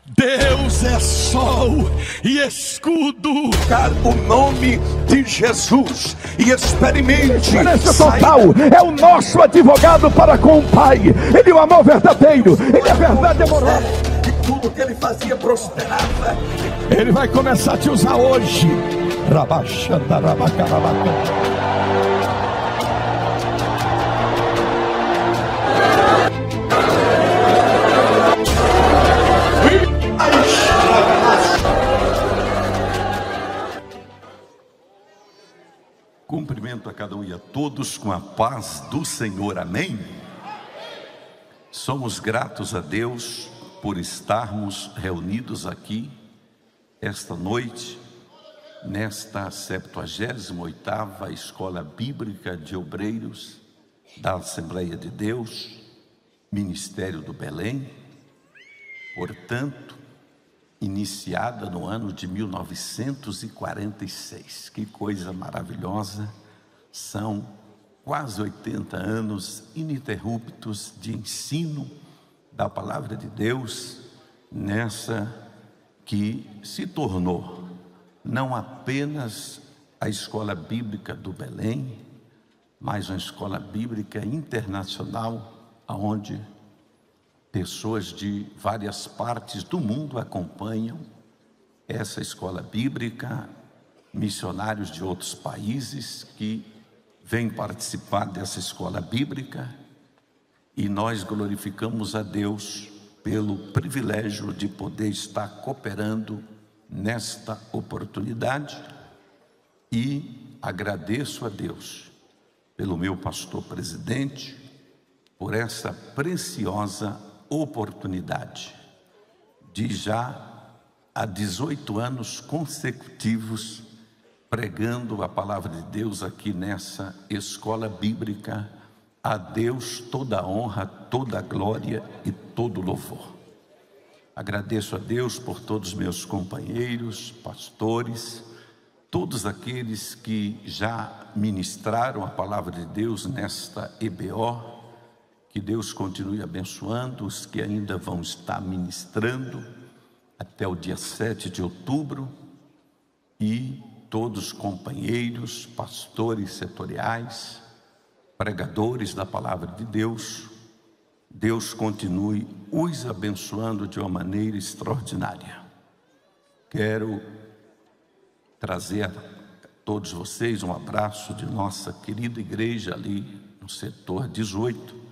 Deus é sol e escudo. O nome de Jesus e experimente. Esse total é o nosso advogado para com o Pai. Ele é o amor verdadeiro, ele é a verdade amorosa. E tudo que ele fazia prosperava. Ele vai começar a te usar hoje. Rabaxandarabacarabaca. Cumprimento a cada um e a todos com a paz do Senhor, amém? Somos gratos a Deus por estarmos reunidos aqui esta noite, nesta 78ª Escola Bíblica de Obreiros da Assembleia de Deus, Ministério do Belém, portanto, iniciada no ano de 1946. Que coisa maravilhosa! São quase 80 anos ininterruptos de ensino da palavra de Deus, nessa que se tornou não apenas a Escola Bíblica do Belém, mas uma escola bíblica internacional, onde pessoas de várias partes do mundo acompanham essa escola bíblica, missionários de outros países que vêm participar dessa escola bíblica, e nós glorificamos a Deus pelo privilégio de poder estar cooperando nesta oportunidade, e agradeço a Deus pelo meu pastor presidente, por essa preciosa oportunidade de já há 18 anos consecutivos pregando a palavra de Deus aqui nessa escola bíblica. A Deus toda a honra, toda a glória e todo o louvor. Agradeço a Deus por todos os meus companheiros, pastores, todos aqueles que já ministraram a palavra de Deus nesta EBO. Que Deus continue abençoando os que ainda vão estar ministrando até o dia 7 de outubro, e todos os companheiros, pastores setoriais, pregadores da palavra de Deus. Deus continue os abençoando de uma maneira extraordinária. Quero trazer a todos vocês um abraço de nossa querida igreja ali no setor 18,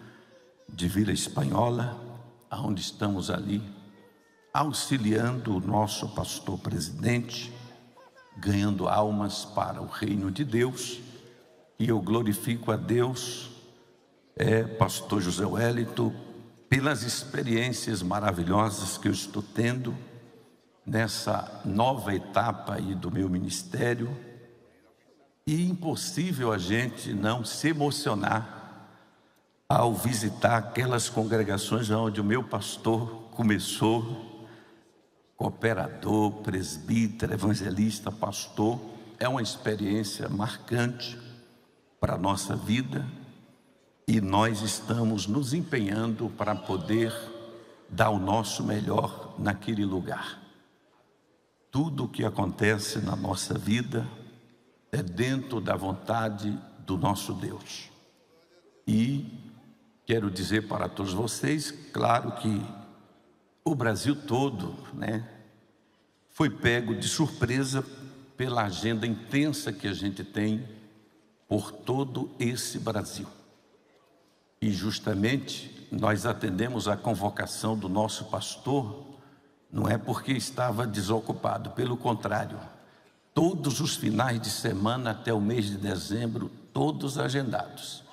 de Vila Espanhola, onde estamos ali auxiliando o nosso pastor presidente, ganhando almas para o reino de Deus. E eu glorifico a Deus, pastor José Wellington, pelas experiências maravilhosas que eu estou tendo nessa nova etapa aí do meu ministério. E impossível a gente não se emocionar ao visitar aquelas congregações onde o meu pastor começou, cooperador, presbítero, evangelista, pastor. É uma experiência marcante para a nossa vida, e nós estamos nos empenhando para poder dar o nosso melhor naquele lugar. Tudo o que acontece na nossa vida é dentro da vontade do nosso Deus. E quero dizer para todos vocês, claro que o Brasil todo, foi pego de surpresa pela agenda intensa que a gente tem por todo esse Brasil. E justamente nós atendemos a convocação do nosso pastor, não é porque estava desocupado, pelo contrário, todos os finais de semana até o mês de dezembro, todos agendados.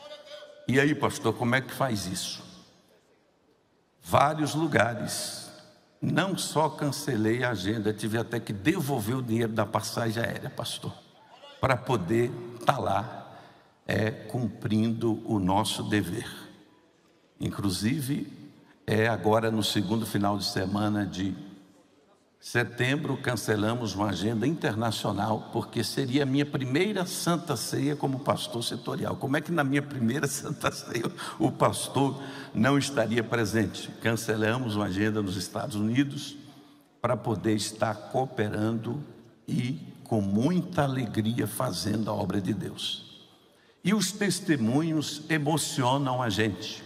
E aí, pastor, como é que faz isso? Vários lugares. Não só cancelei a agenda, tive até que devolver o dinheiro da passagem aérea, pastor, para poder estar lá, cumprindo o nosso dever. Inclusive, agora no segundo final de semana de setembro, cancelamos uma agenda internacional, porque seria a minha primeira Santa Ceia como pastor setorial. Como é que na minha primeira Santa Ceia o pastor não estaria presente? Cancelamos uma agenda nos Estados Unidos, para poder estar cooperando e com muita alegria fazendo a obra de Deus. E os testemunhos emocionam a gente,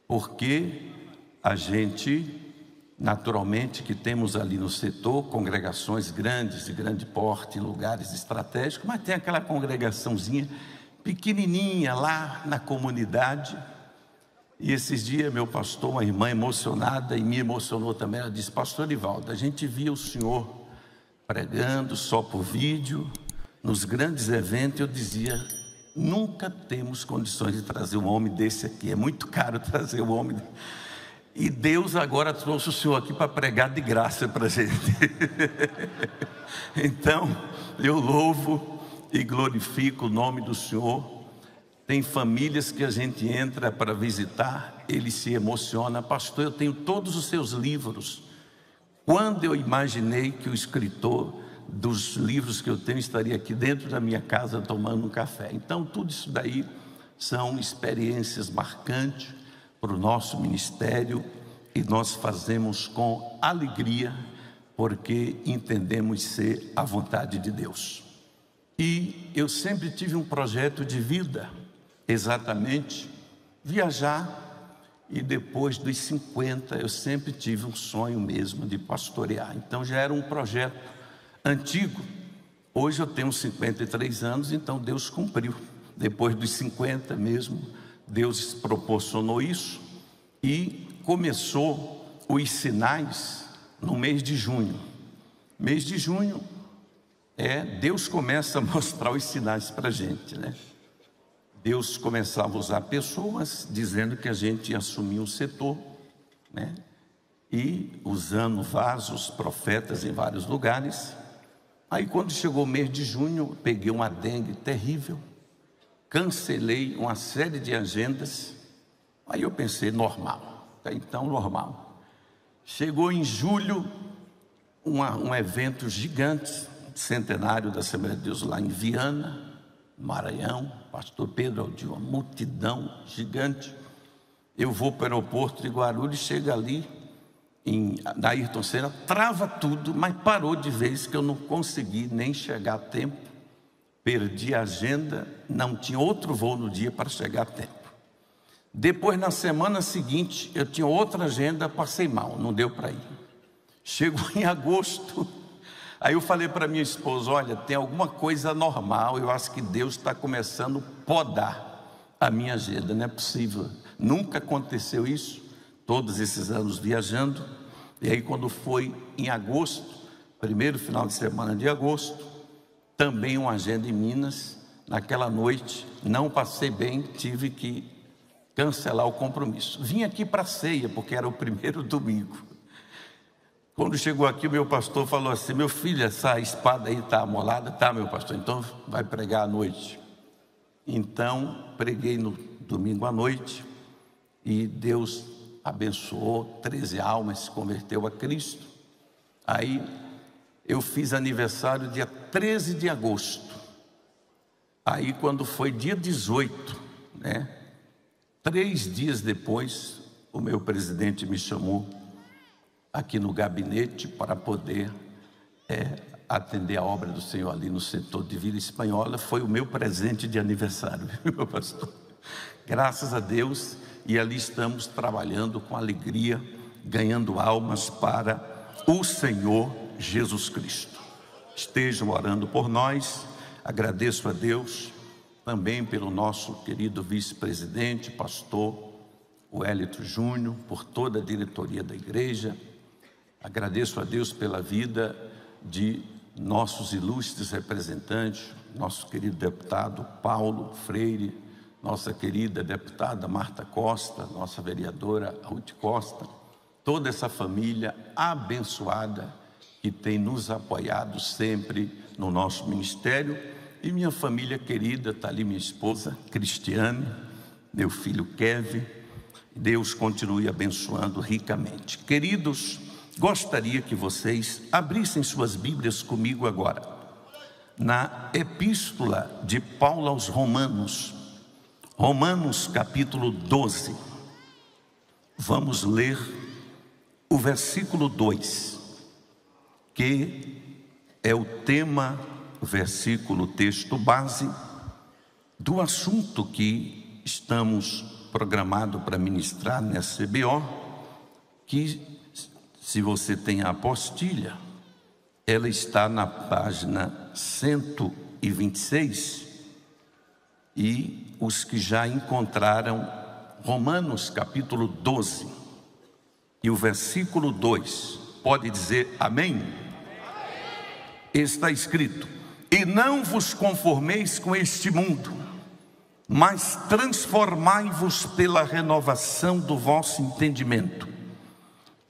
porque a gente, naturalmente, que temos ali no setor congregações grandes, de grande porte, em lugares estratégicos, mas tem aquela congregaçãozinha pequenininha lá na comunidade. E esses dias meu pastor, uma irmã emocionada, e me emocionou também, ela disse: pastor Nivaldo, a gente via o senhor pregando só por vídeo, nos grandes eventos. Eu dizia: nunca temos condições de trazer um homem desse aqui, é muito caro trazer um homem. E Deus agora trouxe o senhor aqui para pregar de graça para a gente. Então, eu louvo e glorifico o nome do Senhor. Tem famílias que a gente entra para visitar, ele se emociona: pastor, eu tenho todos os seus livros. Quando eu imaginei que o escritor dos livros que eu tenho estaria aqui dentro da minha casa tomando um café? Então, tudo isso daí são experiências marcantes para o nosso ministério, e nós fazemos com alegria, porque entendemos ser a vontade de Deus. E eu sempre tive um projeto de vida, exatamente viajar, e depois dos 50 eu sempre tive um sonho mesmo de pastorear. Então já era um projeto antigo. Hoje eu tenho 53 anos, então Deus cumpriu. Depois dos 50 mesmo, Deus proporcionou isso, e começou os sinais no mês de junho. Mês de junho, Deus começa a mostrar os sinais para a gente, né? Deus começava a usar pessoas, dizendo que a gente ia assumir um setor, né? E usando vasos, profetas em vários lugares. Aí quando chegou o mês de junho, eu peguei uma dengue terrível, cancelei uma série de agendas. Aí eu pensei: normal, até então normal. Chegou em julho, um evento gigante, centenário da Assembleia de Deus lá em Viana, Maranhão, pastor Pedro Aldir, uma multidão gigante. Eu vou para o aeroporto de Guarulhos, chega ali na Ayrton Senna, trava tudo, mas parou de vez, que eu não consegui nem chegar a tempo. Perdi a agenda, não tinha outro voo no dia para chegar a tempo. Depois, na semana seguinte, eu tinha outra agenda, passei mal, não deu para ir. Chegou em agosto, aí eu falei para minha esposa: olha, tem alguma coisa anormal, eu acho que Deus está começando a podar a minha agenda, não é possível. Nunca aconteceu isso, todos esses anos viajando. E aí quando foi em agosto, primeiro final de semana de agosto, também uma agenda em Minas. Naquela noite, não passei bem, tive que cancelar o compromisso. Vim aqui para a ceia, porque era o primeiro domingo. Quando chegou aqui, o meu pastor falou assim: meu filho, essa espada aí está amolada? Tá, meu pastor, então vai pregar à noite. Então, preguei no domingo à noite, e Deus abençoou, 13 almas se converteu a Cristo. Aí, eu fiz aniversário dia 13 de agosto. Aí, quando foi dia 18, né? 3 dias depois, o meu presidente me chamou aqui no gabinete para poder atender a obra do Senhor ali no setor de Vila Espanhola. Foi o meu presente de aniversário, meu pastor. Graças a Deus, e ali estamos trabalhando com alegria, ganhando almas para o Senhor Jesus Cristo. Estejam orando por nós. Agradeço a Deus também pelo nosso querido vice-presidente, pastor Wellington Júnior, por toda a diretoria da igreja. Agradeço a Deus pela vida de nossos ilustres representantes, nosso querido deputado Paulo Freire, nossa querida deputada Marta Costa, nossa vereadora Ruth Costa, toda essa família abençoada que tem nos apoiado sempre no nosso ministério. E minha família querida, está ali minha esposa Cristiane, meu filho Kevin. Deus continue abençoando ricamente. Queridos, gostaria que vocês abrissem suas Bíblias comigo agora, na Epístola de Paulo aos Romanos, Romanos capítulo 12. Vamos ler o versículo 2. que é o tema, versículo, texto base do assunto que estamos programados para ministrar nessa CBO, que, se você tem a apostilha, ela está na página 126, e os que já encontraram Romanos capítulo 12 e o versículo 2, pode dizer amém? Está escrito: e não vos conformeis com este mundo, mas transformai-vos pela renovação do vosso entendimento,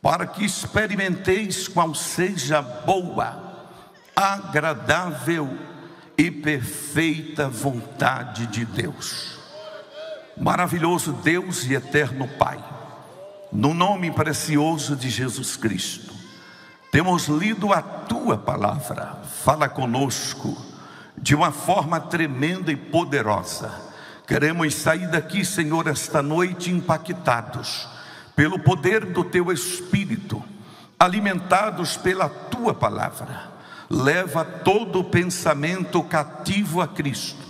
para que experimenteis qual seja a boa, agradável e perfeita vontade de Deus. Maravilhoso Deus e eterno Pai, no nome precioso de Jesus Cristo, temos lido a Tua palavra. Fala conosco de uma forma tremenda e poderosa. Queremos sair daqui, Senhor, esta noite impactados pelo poder do Teu Espírito, alimentados pela Tua palavra. Leva todo o pensamento cativo a Cristo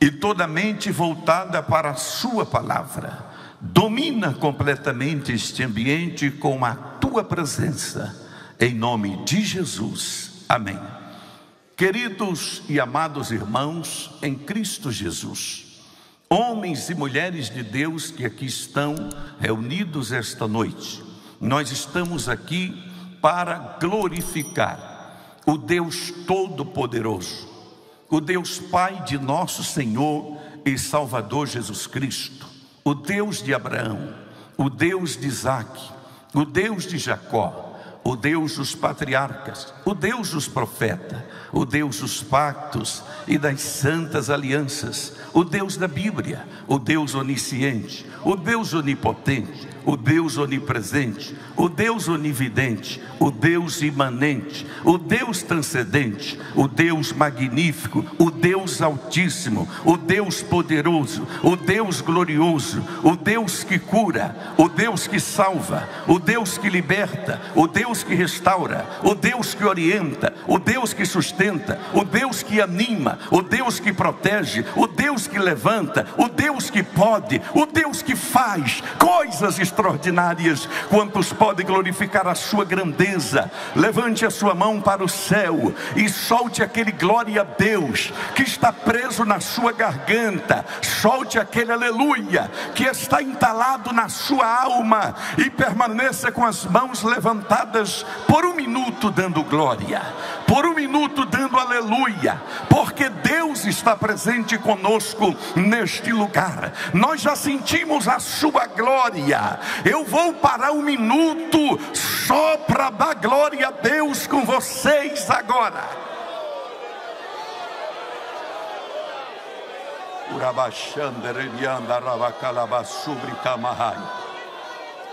e toda mente voltada para a Sua palavra. Domina completamente este ambiente com a Tua presença, em nome de Jesus, amém. Queridos e amados irmãos em Cristo Jesus, homens e mulheres de Deus que aqui estão reunidos esta noite, nós estamos aqui para glorificar o Deus Todo-Poderoso, o Deus Pai de nosso Senhor e Salvador Jesus Cristo, o Deus de Abraão, o Deus de Isaac, o Deus de Jacó, o Deus dos patriarcas, o Deus dos profetas, o Deus dos pactos e das santas alianças, o Deus da Bíblia, o Deus onisciente, o Deus onipotente, o Deus onipresente, o Deus onividente, o Deus imanente, o Deus transcendente, o Deus magnífico, o Deus altíssimo, o Deus poderoso, o Deus glorioso, o Deus que cura, o Deus que salva, o Deus que liberta, o Deus que restaura, o Deus que orienta, o Deus que sustenta, o Deus que anima, o Deus que protege, o Deus que levanta, o Deus que pode, o Deus que faz coisas extraordinárias. Quantos podem glorificar a sua grandeza? Levante a sua mão para o céu e solte aquele glória a Deus que está preso na sua garganta. Solte aquele aleluia que está entalado na sua alma e permaneça com as mãos levantadas por um minuto dando glória, por um minuto dando aleluia, porque Deus está presente conosco neste lugar. Nós já sentimos a sua glória. Eu vou parar um minuto só para dar glória a Deus com vocês agora.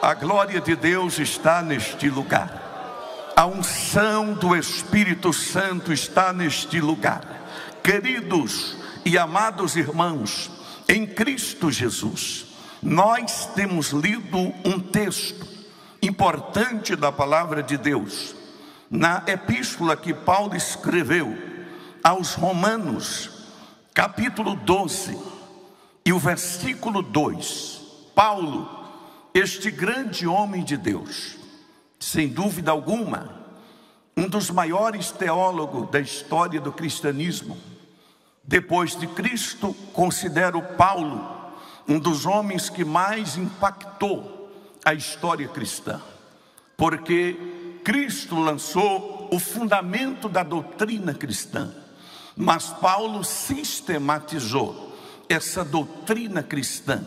A glória de Deus está neste lugar. A unção do Espírito Santo está neste lugar. Queridos e amados irmãos em Cristo Jesus, nós temos lido um texto importante da palavra de Deus na epístola que Paulo escreveu aos Romanos, capítulo 12 e o versículo 2. Paulo, este grande homem de Deus, sem dúvida alguma, um dos maiores teólogos da história do cristianismo, depois de Cristo, considero Paulo um dos homens que mais impactou a história cristã, porque Cristo lançou o fundamento da doutrina cristã, mas Paulo sistematizou essa doutrina cristã.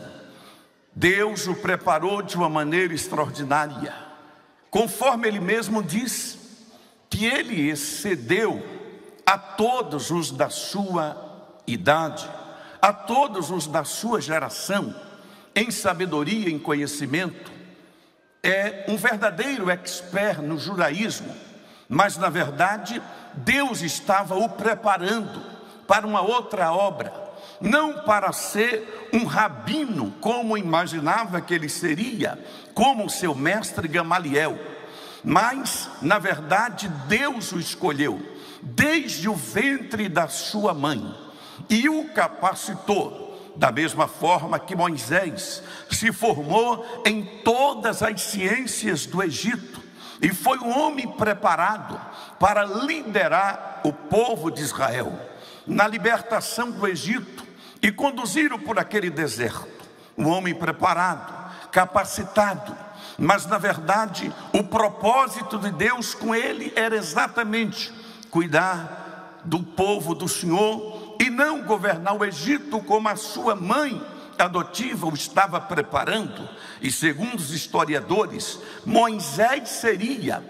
Deus o preparou de uma maneira extraordinária, conforme ele mesmo diz, que ele excedeu a todos os da sua idade, a todos os da sua geração, em sabedoria e em conhecimento. É um verdadeiro expert no judaísmo, mas na verdade Deus estava o preparando para uma outra obra, não para ser um rabino, como imaginava que ele seria, como o seu mestre Gamaliel, mas na verdade Deus o escolheu desde o ventre da sua mãe e o capacitou, da mesma forma que Moisés se formou em todas as ciências do Egito e foi um homem preparado para liderar o povo de Israel na libertação do Egito e conduzi-lo por aquele deserto. Um homem preparado, capacitado, mas na verdade o propósito de Deus com ele era exatamente cuidar do povo do Senhor e não governar o Egito como a sua mãe adotiva o estava preparando. E segundo os historiadores, Moisés seria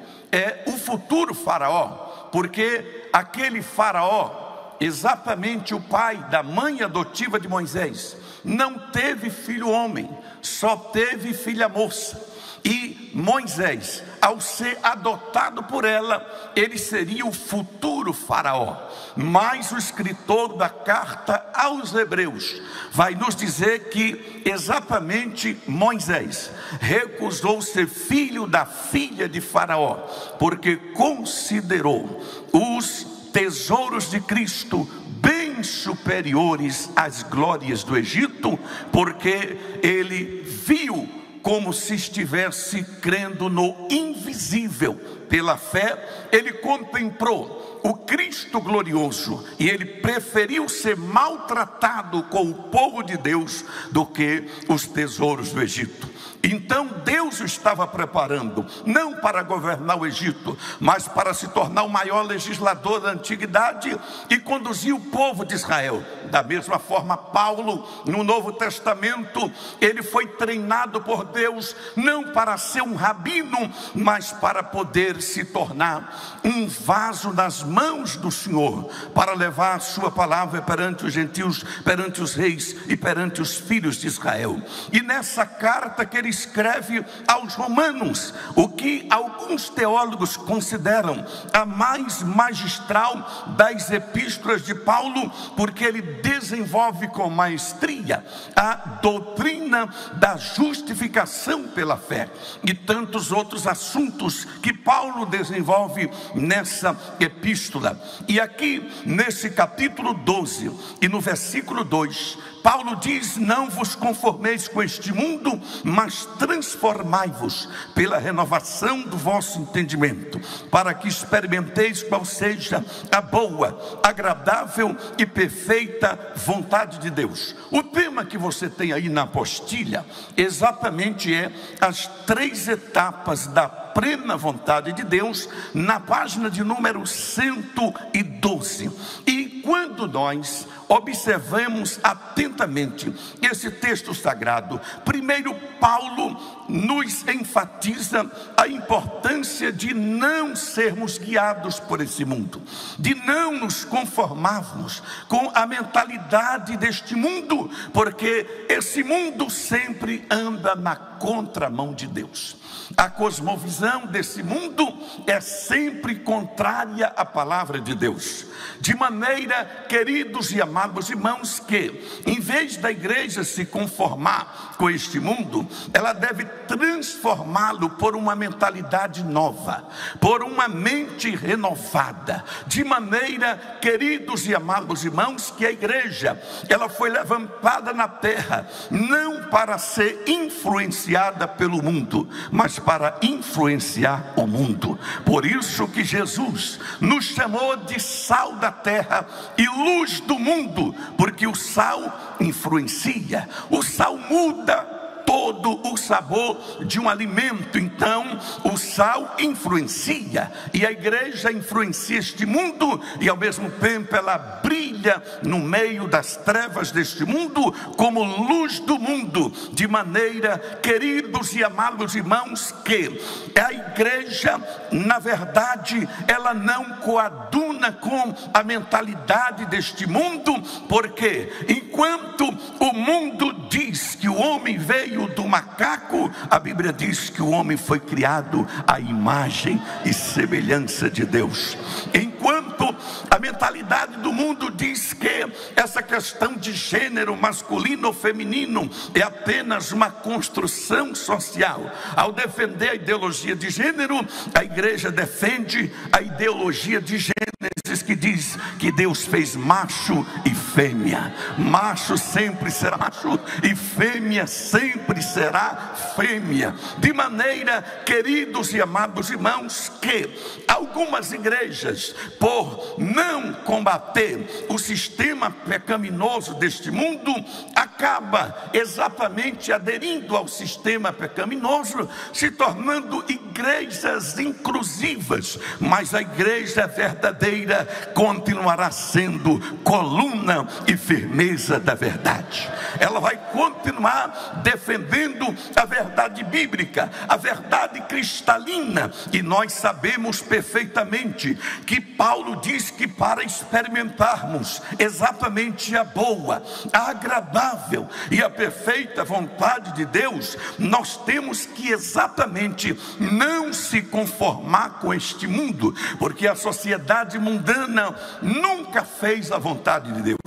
o futuro faraó, porque aquele faraó, exatamente o pai da mãe adotiva de Moisés, não teve filho homem, só teve filha moça. E Moisés, ao ser adotado por ela, ele seria o futuro faraó. Mas o escritor da carta aos Hebreus vai nos dizer que exatamente Moisés recusou ser filho da filha de Faraó, porque considerou os tesouros de Cristo bem superiores às glórias do Egito, porque ele viu como se estivesse crendo no invisível. Pela fé, ele contemplou o Cristo glorioso e ele preferiu ser maltratado com o povo de Deus do que os tesouros do Egito. Então Deus o estava preparando, não para governar o Egito, mas para se tornar o maior legislador da antiguidade e conduzir o povo de Israel. Da mesma forma, Paulo, no Novo Testamento, ele foi treinado por Deus, não para ser um rabino, mas para poder se tornar um vaso nas mãos do Senhor, para levar a sua palavra perante os gentios, perante os reis e perante os filhos de Israel. E nessa carta que ele escreve aos Romanos, o que alguns teólogos consideram a mais magistral das epístolas de Paulo, porque ele desenvolve com maestria a doutrina da justificação pela fé e tantos outros assuntos que Paulo desenvolve nessa epístola. E aqui nesse capítulo 12 e no versículo 2, Paulo diz: não vos conformeis com este mundo, mas transformai-vos pela renovação do vosso entendimento, para que experimenteis qual seja a boa, agradável e perfeita vontade de Deus. O tema que você tem aí na apostila exatamente é as 3 etapas da plena vontade de Deus, na página de número 112. E quando nós observamos atentamente esse texto sagrado, primeiro Paulo nos enfatiza a importância de não sermos guiados por esse mundo, de não nos conformarmos com a mentalidade deste mundo, porque esse mundo sempre anda na contramão de Deus. A cosmovisão desse mundo é sempre contrária à palavra de Deus. De maneira, queridos e amados irmãos, que em vez da igreja se conformar com este mundo, ela deve transformá-lo por uma mentalidade nova, por uma mente renovada. De maneira, queridos e amados irmãos, que a igreja, ela foi levantada na terra não para ser influenciada pelo mundo, mas para influenciar o mundo. Por isso que Jesus nos chamou de sal da terra e luz do mundo, porque o sal influencia, o sal muda todo o sabor de um alimento. Então o sal influencia, e a igreja influencia este mundo, e ao mesmo tempo ela brilha no meio das trevas deste mundo como luz do mundo. De maneira, queridos e amados irmãos, que a igreja, na verdade, ela não coaduna com a mentalidade deste mundo, porque enquanto o mundo diz que o homem veio do macaco, a Bíblia diz que o homem foi criado à imagem e semelhança de Deus. Enquanto a A mentalidade do mundo diz que essa questão de gênero masculino ou feminino é apenas uma construção social. Ao defender a ideologia de gênero, a igreja defende a ideologia de Gênesis, que diz que Deus fez macho e fêmea. Macho sempre será macho e fêmea sempre será fêmea. De maneira, queridos e amados irmãos, que algumas igrejas, por não combater o sistema pecaminoso deste mundo, acaba exatamente aderindo ao sistema pecaminoso, se tornando igrejas inclusivas. Mas a igreja verdadeira continuará sendo coluna e firmeza da verdade. Ela vai continuar defendendo a verdade bíblica, a verdade cristalina. E nós sabemos perfeitamente que Paulo diz que para experimentarmos exatamente a boa, a agradável e a perfeita vontade de Deus, nós temos que exatamente não se conformar com este mundo, porque a sociedade mundana nunca fez a vontade de Deus.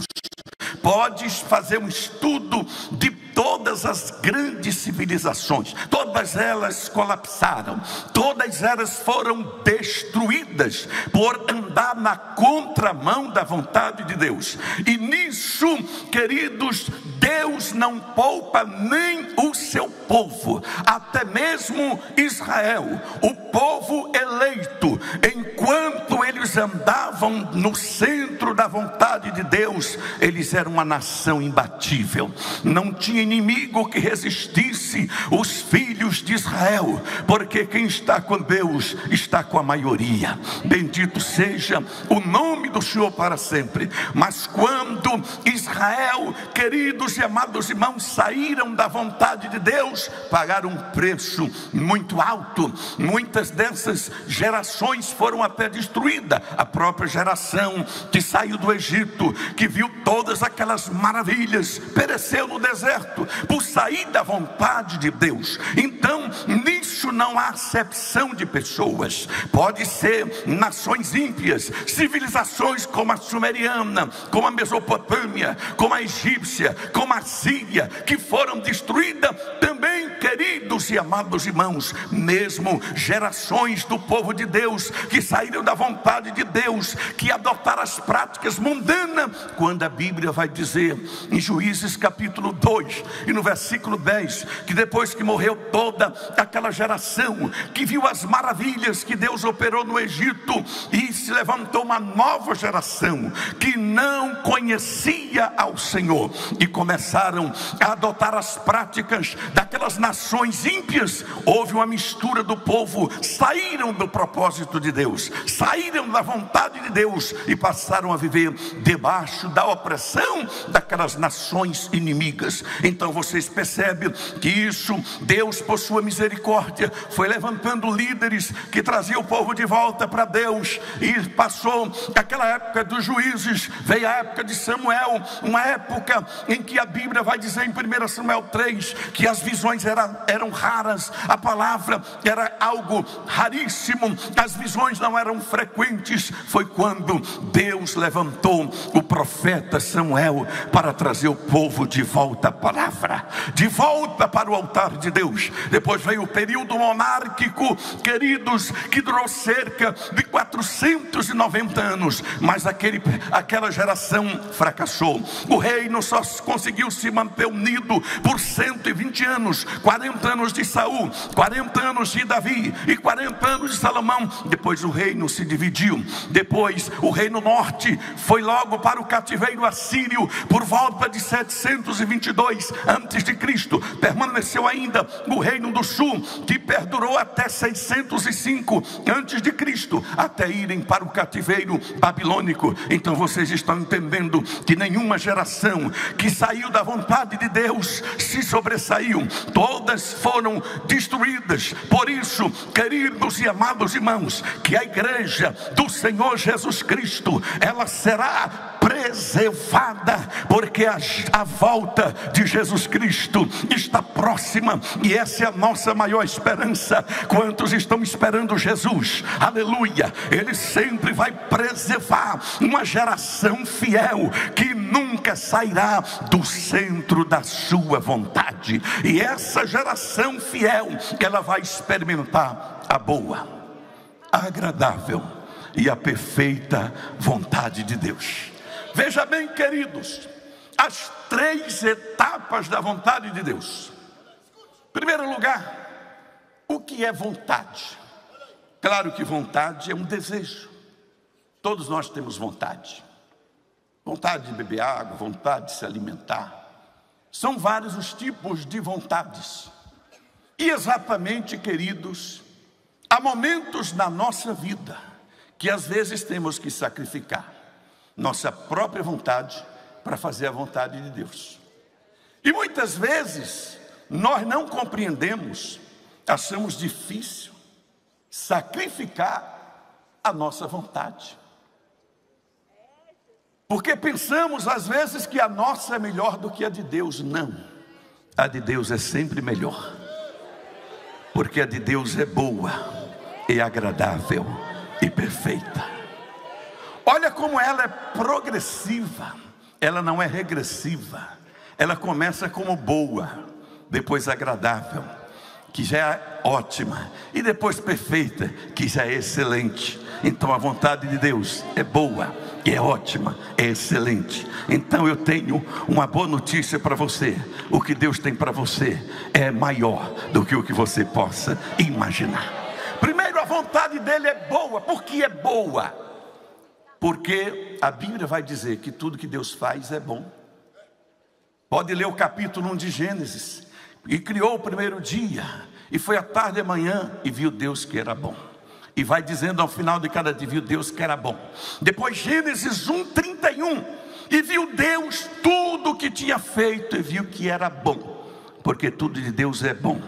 Podes fazer um estudo de todas as grandes civilizações, todas elas colapsaram, todas elas foram destruídas por andar na contramão da vontade de Deus. E nisso, queridos, Deus não poupa nem o seu povo, até mesmo Israel, o povo eleito. Enquanto eles andavam no centro da vontade de Deus, eles eram uma nação imbatível. Não tinha inimigo que resistisse os filhos de Israel, porque quem está com Deus está com a maioria. Bendito seja o nome do Senhor para sempre. Mas quando Israel, queridos e amados irmãos, saíram da vontade de Deus, pagaram um preço muito alto. Muitas dessas gerações foram até destruídas. A própria geração que saiu do Egito, que viu todas aquelas maravilhas, pereceu no deserto por sair da vontade de Deus. Então, nisso não há acepção de pessoas. Pode ser nações ímpias, civilizações como a sumeriana, como a Mesopotâmia, como a egípcia, como a Síria, que foram destruídas também, queridos e amados irmãos. Mesmo gerações do povo de Deus que saíram da vontade de Deus, que adotaram as práticas mundanas, quando a Bíblia vai dizer em Juízes capítulo 2 e no versículo 10, que depois que morreu toda aquela geração que viu as maravilhas que Deus operou no Egito, e se levantou uma nova geração que não conhecia ao Senhor, e começaram a adotar as práticas daquelas nações ímpias. Houve uma mistura do povo, saíram do propósito de Deus, saíram da vontade de Deus e passaram a viver debaixo da opressão daquelas nações inimigas. Então vocês percebem que isso, Deus por sua misericórdia foi levantando líderes que traziam o povo de volta para Deus, e passou aquela época dos juízes, veio a época de Samuel, uma época em que a Bíblia vai dizer em 1 Samuel 3 que as visões eram raras, a palavra era algo raríssimo, as visões não eram frequentes. Foi quando Deus levantou o profeta Samuel para trazer o povo de volta à palavra, de volta para o altar de Deus. Depois veio o período monárquico, queridos, que durou cerca de 490 anos, mas aquela geração fracassou. O reino só conseguiu se manter unido por 120 anos, 40 anos de Saul, 40 anos de Davi e 40 anos de Salomão. Depois o reino se dividiu. Depois o reino norte foi logo para o cativeiro assírio por volta de 722 antes de Cristo. Permaneceu ainda o reino do sul, que perdurou até 605 antes de Cristo, até irem para o cativeiro babilônico. Então vocês estão entendendo que nenhuma geração que saiu da vontade de Deus se sobressaiu, todas foram destruídas. Por isso, queridos e amados irmãos, que a igreja do Senhor Jesus Cristo, ela será preservada, porque a volta de Jesus Cristo está próxima, e essa é a nossa maior esperança. Quantos estão esperando Jesus? Aleluia! Ele sempre vai preservar uma geração fiel que nunca sairá do centro da sua vontade. E essa geração fiel, ela vai experimentar a boa, a agradável e a perfeita vontade de Deus. Veja bem, queridos, as 3 etapas da vontade de Deus. Em primeiro lugar, o que é vontade? Claro que vontade é um desejo. Todos nós temos vontade. Vontade de beber água, vontade de se alimentar. São vários os tipos de vontades. E exatamente, queridos, há momentos na nossa vida que às vezes temos que sacrificar nossa própria vontade para fazer a vontade de Deus. E muitas vezes nós não compreendemos, achamos difícil sacrificar a nossa vontade. Porque pensamos às vezes que a nossa é melhor do que a de Deus. Não, a de Deus é sempre melhor. Porque a de Deus é boa, é agradável e perfeita. Olha como ela é progressiva, ela não é regressiva. Ela começa como boa, depois agradável, que já é ótima, e depois perfeita, que já é excelente. Então a vontade de Deus é boa, é ótima, é excelente. Então eu tenho uma boa notícia para você: o que Deus tem para você é maior do que o que você possa imaginar. Primeiro, a vontade dele é boa. Por que é boa? Porque a Bíblia vai dizer que tudo que Deus faz é bom. Pode ler o capítulo 1 de Gênesis. E criou o primeiro dia, e foi à tarde e à manhã, e viu Deus que era bom. E vai dizendo ao final de cada dia, viu Deus que era bom. Depois Gênesis 1:31, e viu Deus tudo o que tinha feito, e viu que era bom. Porque tudo de Deus é bom,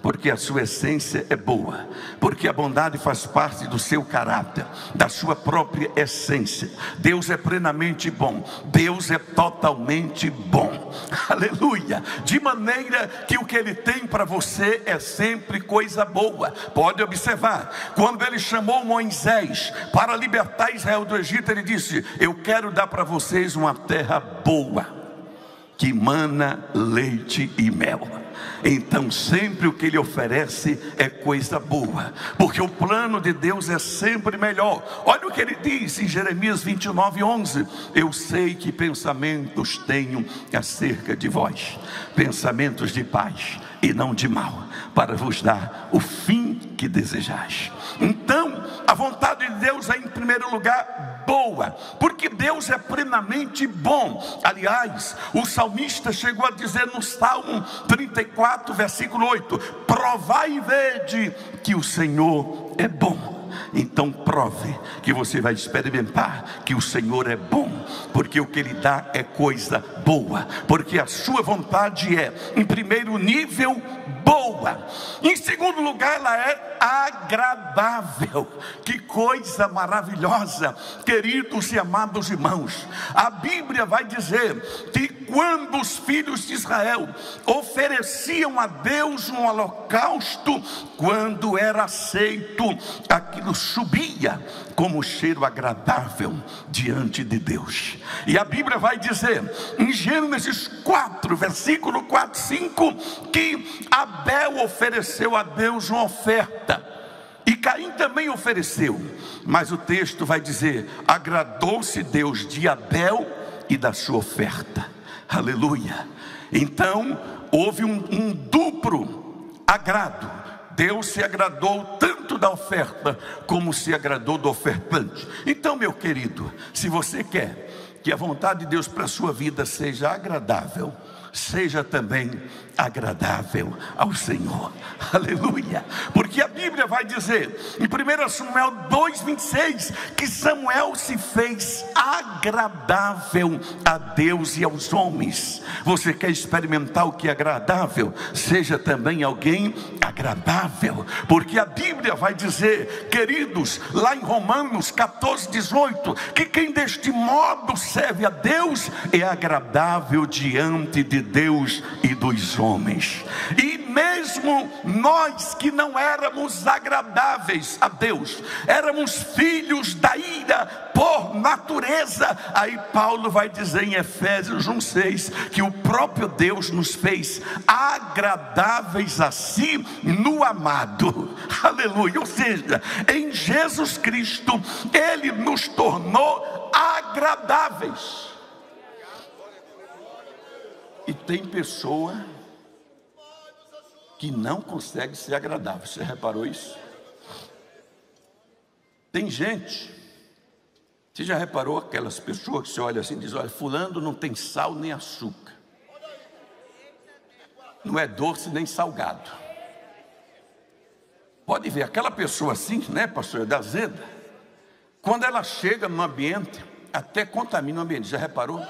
porque a sua essência é boa, porque a bondade faz parte do seu caráter, da sua própria essência. Deus é plenamente bom, Deus é totalmente bom, aleluia, de maneira que o que Ele tem para você é sempre coisa boa. Pode observar, quando Ele chamou Moisés para libertar Israel do Egito, Ele disse: eu quero dar para vocês uma terra boa, que mana leite e mel. Então sempre o que Ele oferece é coisa boa, porque o plano de Deus é sempre melhor. Olha o que Ele diz em Jeremias 29:11: eu sei que pensamentos tenho acerca de vós, pensamentos de paz e não de mal, para vos dar o fim que desejais. Então a vontade de Deus é, em primeiro lugar, boa, porque Deus é plenamente bom. Aliás, o salmista chegou a dizer no Salmo 34, versículo 8: provai e vede que o Senhor é bom. Então prove, que você vai experimentar que o Senhor é bom, porque o que Ele dá é coisa boa, porque a sua vontade é, em primeiro nível, boa. Em segundo lugar, ela é agradável. Que coisa maravilhosa, queridos e amados irmãos. A Bíblia vai dizer que quando os filhos de Israel ofereciam a Deus um holocausto, quando era aceito, aquilo subia como cheiro agradável diante de Deus. E a Bíblia vai dizer em Gênesis 4, versículo 4, 5, que Abel ofereceu a Deus uma oferta, e Caim também ofereceu. Mas o texto vai dizer: agradou-se Deus de Abel e da sua oferta. Aleluia. Então houve um duplo agrado. Deus se agradou tanto da oferta como se agradou do ofertante. Então, meu querido, se você quer que a vontade de Deus para a sua vida seja agradável, seja também agradável ao Senhor. Aleluia. Porque a Bíblia vai dizer em 1 Samuel 2:26 que Samuel se fez agradável a Deus e aos homens. Você quer experimentar o que é agradável? Seja também alguém agradável, porque a Bíblia vai dizer, queridos, lá em Romanos 14:18, que quem deste modo serve a Deus é agradável diante de Deus e dos homens. E mesmo mesmo nós que não éramos agradáveis a Deus, éramos filhos da ira por natureza. Aí Paulo vai dizer em Efésios 1:6 que o próprio Deus nos fez agradáveis a si no amado. Aleluia. Ou seja, em Jesus Cristo Ele nos tornou agradáveis. E tem pessoa que não consegue ser agradável. Você reparou isso? Tem gente, você já reparou aquelas pessoas que você olha assim e diz: olha, fulano não tem sal nem açúcar, não é doce nem salgado. Pode ver, aquela pessoa assim, né, pastor, da azeda, quando ela chega no ambiente, até contamina o ambiente. Já reparou?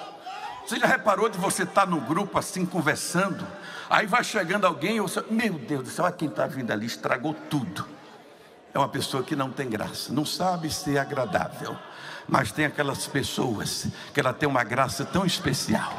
Você já reparou de você estar num grupo assim, conversando, aí vai chegando alguém, você, meu Deus do céu, olha quem está vindo ali, estragou tudo. É uma pessoa que não tem graça, não sabe ser agradável. Mas tem aquelas pessoas que ela tem uma graça tão especial,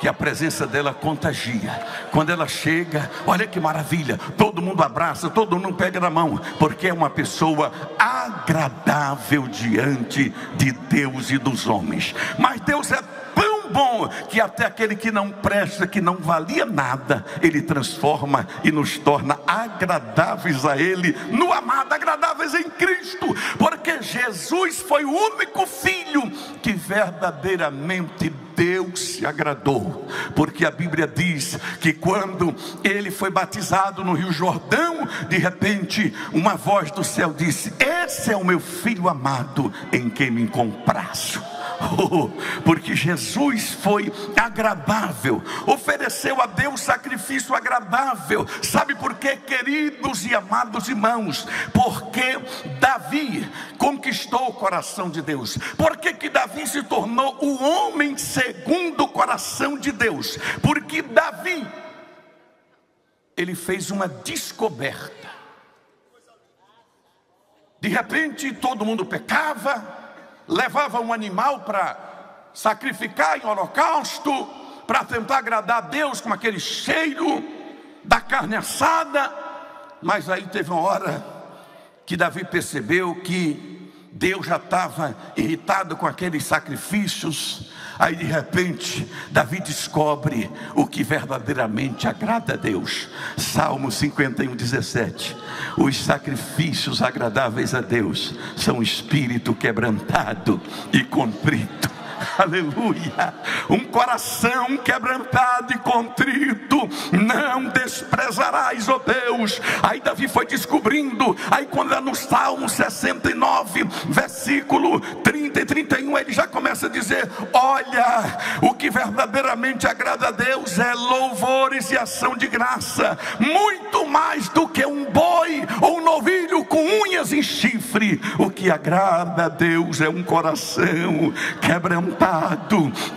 que a presença dela contagia. Quando ela chega, olha que maravilha, todo mundo abraça, todo mundo pega na mão, porque é uma pessoa agradável diante de Deus e dos homens. Mas Deus é tão bom que até aquele que não presta, que não valia nada, Ele transforma e nos torna agradáveis a Ele no amado, agradáveis em Cristo, porque Jesus foi o único Filho que verdadeiramente Deus se agradou. Porque a Bíblia diz que quando Ele foi batizado no Rio Jordão, de repente uma voz do céu disse: esse é o meu Filho amado, em quem me comprazo. Porque Jesus foi agradável, ofereceu a Deus sacrifício agradável. Sabe por quê, queridos e amados irmãos? Porque Davi conquistou o coração de Deus. Por que Davi se tornou o homem segundo o coração de Deus? Porque Davi, ele fez uma descoberta. De repente todo mundo pecava, levava um animal para sacrificar em holocausto, para tentar agradar a Deus com aquele cheiro da carne assada. Mas aí teve uma hora que Davi percebeu que Deus já estava irritado com aqueles sacrifícios. Aí de repente Davi descobre o que verdadeiramente agrada a Deus. Salmo 51:17: os sacrifícios agradáveis a Deus são espírito quebrantado e contrito. Aleluia. Um coração quebrantado e contrito não desprezarás, ó Deus. Aí Davi foi descobrindo. Aí quando é no Salmo 69, versículo 30 e 31, ele já começa a dizer: olha, o que verdadeiramente agrada a Deus é louvores e ação de graça, muito mais do que um boi ou um novilho com unhas e chifre. O que agrada a Deus é um coração quebrantado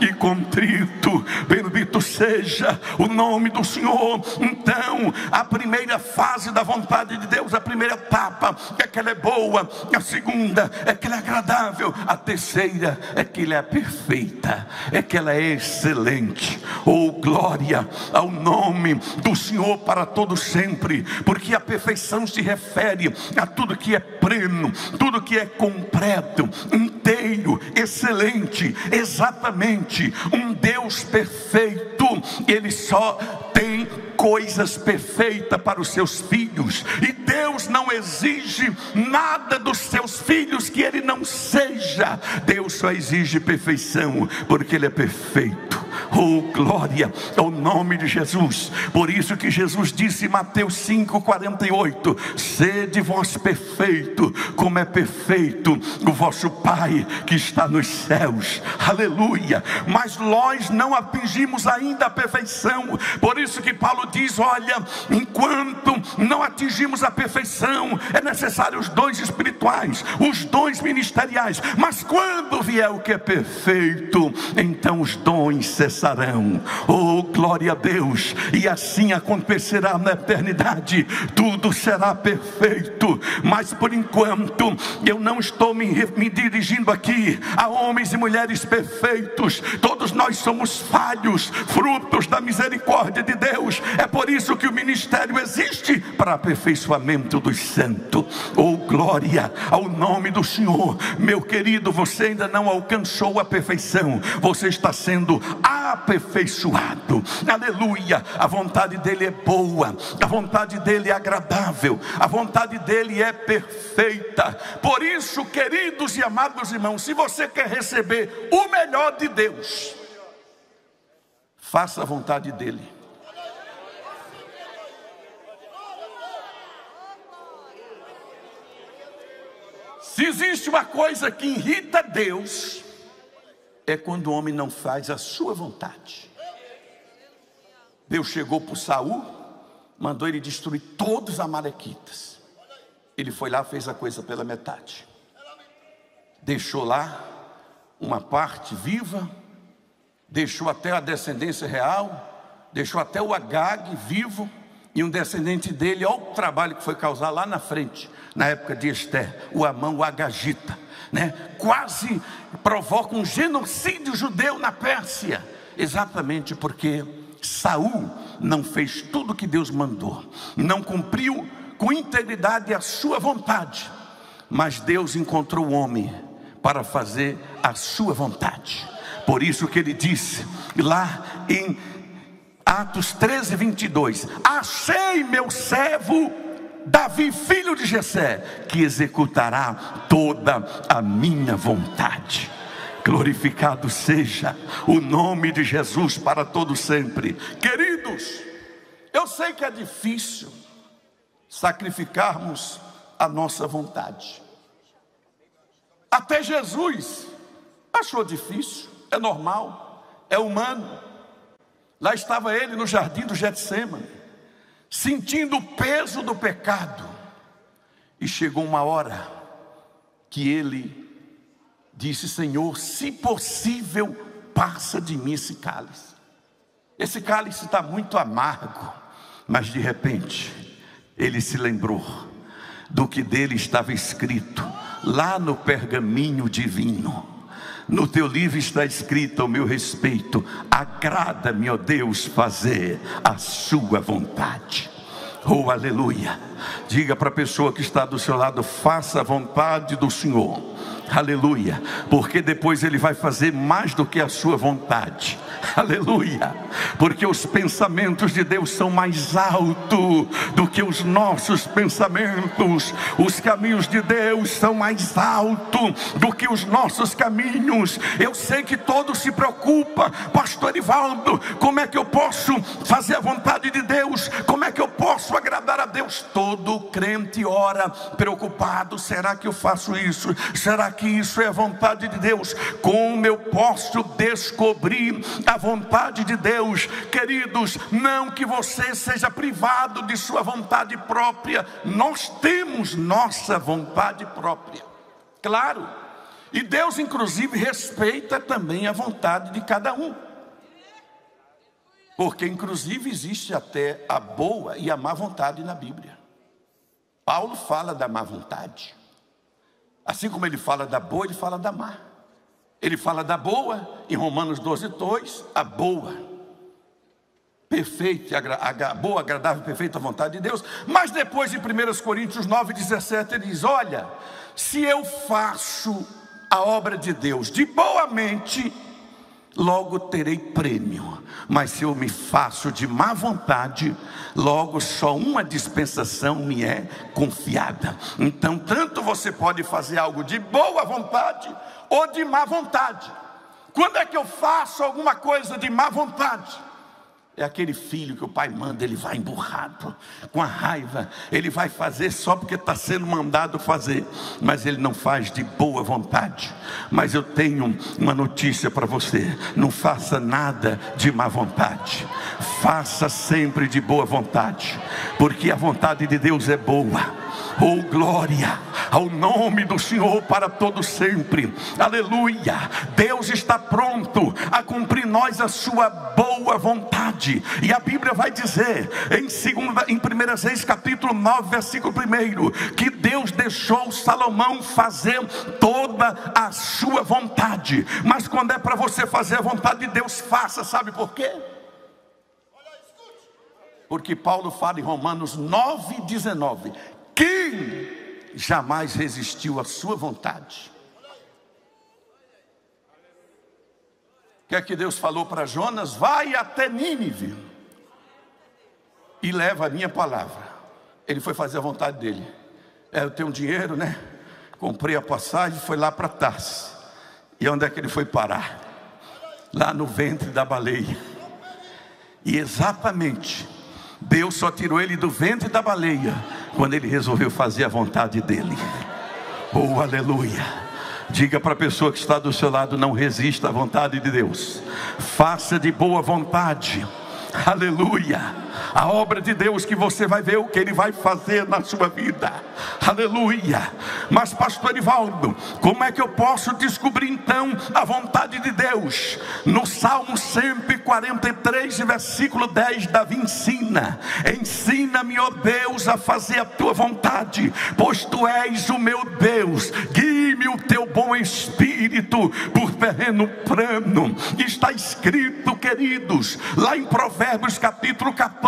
e contrito. Bendito seja o nome do Senhor. Então, a primeira fase da vontade de Deus, a primeira etapa é que ela é boa, a segunda é que ela é agradável, a terceira é que ela é perfeita, é que ela é excelente. Oh, glória ao nome do Senhor para todo sempre, porque a perfeição se refere a tudo que é pleno, tudo que é completo, inteiro, excelente. Exatamente, um Deus perfeito, Ele só tem coisas perfeitas para os seus filhos, e Deus não exige nada dos seus filhos que Ele não seja. Deus só exige perfeição, porque Ele é perfeito. Oh, glória ao nome de Jesus. Por isso que Jesus disse em Mateus 5:48: sede vós perfeito, como é perfeito o vosso Pai que está nos céus. Aleluia. Mas nós não atingimos ainda a perfeição. Por isso que Paulo diz: olha, enquanto não atingimos a perfeição, é necessário os dons espirituais, os dons ministeriais. Mas quando vier o que é perfeito, então os dons cessarão completarão. Oh, glória a Deus! E assim acontecerá na eternidade. Tudo será perfeito. Mas por enquanto eu não estou me dirigindo aqui a homens e mulheres perfeitos. Todos nós somos falhos, frutos da misericórdia de Deus. É por isso que o ministério existe, para aperfeiçoamento dos santos. Oh, glória ao nome do Senhor. Meu querido, você ainda não alcançou a perfeição, você está sendo aperfeiçoado. Aleluia. A vontade dele é boa, a vontade dele é agradável, a vontade dele é perfeita. Por isso, queridos e amados irmãos, se você quer receber o melhor de Deus, faça a vontade dele. Se existe uma coisa que irrita Deus, é quando o homem não faz a sua vontade. Deus chegou para Saul, mandou ele destruir todos os amalequitas. Ele foi lá, fez a coisa pela metade. Deixou lá uma parte viva, deixou até a descendência real, deixou até o Agag vivo, e um descendente dele. Olha o trabalho que foi causar lá na frente, na época de Esther, o Amã, o Agagita, né? Quase provoca um genocídio judeu na Pérsia, exatamente porque Saul não fez tudo que Deus mandou, não cumpriu com integridade a sua vontade. Mas Deus encontrou o homem para fazer a sua vontade. Por isso que ele disse lá em Atos 13, 22, achei meu servo Davi, filho de Jessé, que executará toda a minha vontade. Glorificado seja o nome de Jesus para todo sempre. Queridos, eu sei que é difícil sacrificarmos a nossa vontade. Até Jesus achou difícil, é normal, é humano. Lá estava ele no jardim do Getsêmani, sentindo o peso do pecado. E chegou uma hora que ele disse: Senhor, se possível, passa de mim esse cálice. Esse cálice está muito amargo. Mas de repente, ele se lembrou do que dele estava escrito lá no pergaminho divino. No teu livro está escrito ao meu respeito: agrada-me, ó Deus, fazer a sua vontade. Oh, aleluia. Diga para a pessoa que está do seu lado: faça a vontade do Senhor. Aleluia. Porque depois ele vai fazer mais do que a sua vontade. Aleluia. Porque os pensamentos de Deus são mais altos do que os nossos pensamentos. Os caminhos de Deus são mais altos do que os nossos caminhos. Eu sei que todos se preocupam: pastor Erivaldo, como é que eu posso fazer a vontade de Deus? Como é que eu posso agradar a Deus? Todo crente ora preocupado: será que eu faço isso? Será que isso é a vontade de Deus? Como eu posso descobrir a vontade de Deus? Queridos, não que você seja privado de sua vontade própria. Nós temos nossa vontade própria, claro. E Deus inclusive respeita também a vontade de cada um. Porque inclusive existe até a boa e a má vontade na Bíblia. Paulo fala da má vontade. Assim como ele fala da boa, ele fala da má. Ele fala da boa em Romanos 12, 2, a boa, perfeita, a boa, agradável, perfeita vontade de Deus. Mas depois em 1 Coríntios 9, 17, ele diz: olha, se eu faço a obra de Deus de boa mente, logo terei prêmio. Mas se eu me faço de má vontade, logo só uma dispensação me é confiada. Então tanto você pode fazer algo de boa vontade ou de má vontade. Quando é que eu faço alguma coisa de má vontade? É aquele filho que o pai manda, ele vai emburrado, com a raiva, ele vai fazer só porque está sendo mandado fazer, mas ele não faz de boa vontade. Mas eu tenho uma notícia para você: não faça nada de má vontade, faça sempre de boa vontade, porque a vontade de Deus é boa. Oh, glória ao nome do Senhor para todo sempre. Aleluia. Deus está pronto a cumprir nós a sua boa vontade. E a Bíblia vai dizer em 1 Reis capítulo 9 versículo 1, que Deus deixou Salomão fazer toda a sua vontade. Mas quando é para você fazer a vontade de Deus, faça. Sabe por quê? Porque Paulo fala em Romanos 9:19: quem jamais resistiu à sua vontade? O que é que Deus falou para Jonas? Vai até Nínive e leva a minha palavra. Ele foi fazer a vontade dele. Eu tenho dinheiro, né? Comprei a passagem, foi lá para Tarsis. E onde é que ele foi parar? Lá no ventre da baleia. E exatamente, Deus só tirou ele do ventre da baleia quando ele resolveu fazer a vontade dele. Oh, aleluia. Diga para a pessoa que está do seu lado: não resista à vontade de Deus, faça de boa vontade. Aleluia. A obra de Deus, que você vai ver o que Ele vai fazer na sua vida. Aleluia. Mas pastor Erivaldo, como é que eu posso descobrir então a vontade de Deus? No Salmo 143 versículo 10, Davi ensina: ensina-me, ó Deus, a fazer a tua vontade, pois tu és o meu Deus. Guie-me o teu bom espírito por terreno plano. Está escrito, queridos, lá em Provérbios capítulo 14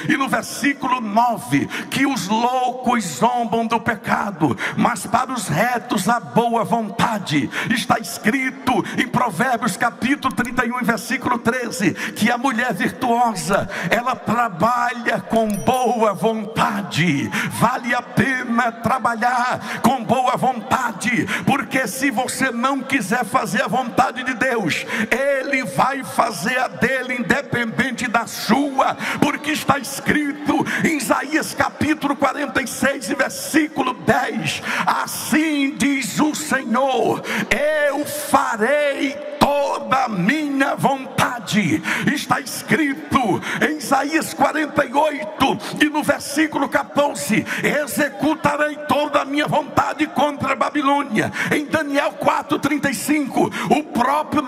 e no versículo 9, que os loucos zombam do pecado, mas para os retos a boa vontade. Está escrito em Provérbios capítulo 31 versículo 13, que a mulher virtuosa, ela trabalha com boa vontade. Vale a pena trabalhar com boa vontade, porque se você não quiser fazer a vontade de Deus, Ele vai fazer a dele, independente da sua. Porque está escrito em Isaías capítulo 46 versículo 10: assim diz o Senhor, eu farei toda a minha vontade. Está escrito em Isaías 48 e no versículo 14: executarei toda a minha vontade contra a Babilônia. Em Daniel 4:35, o próprio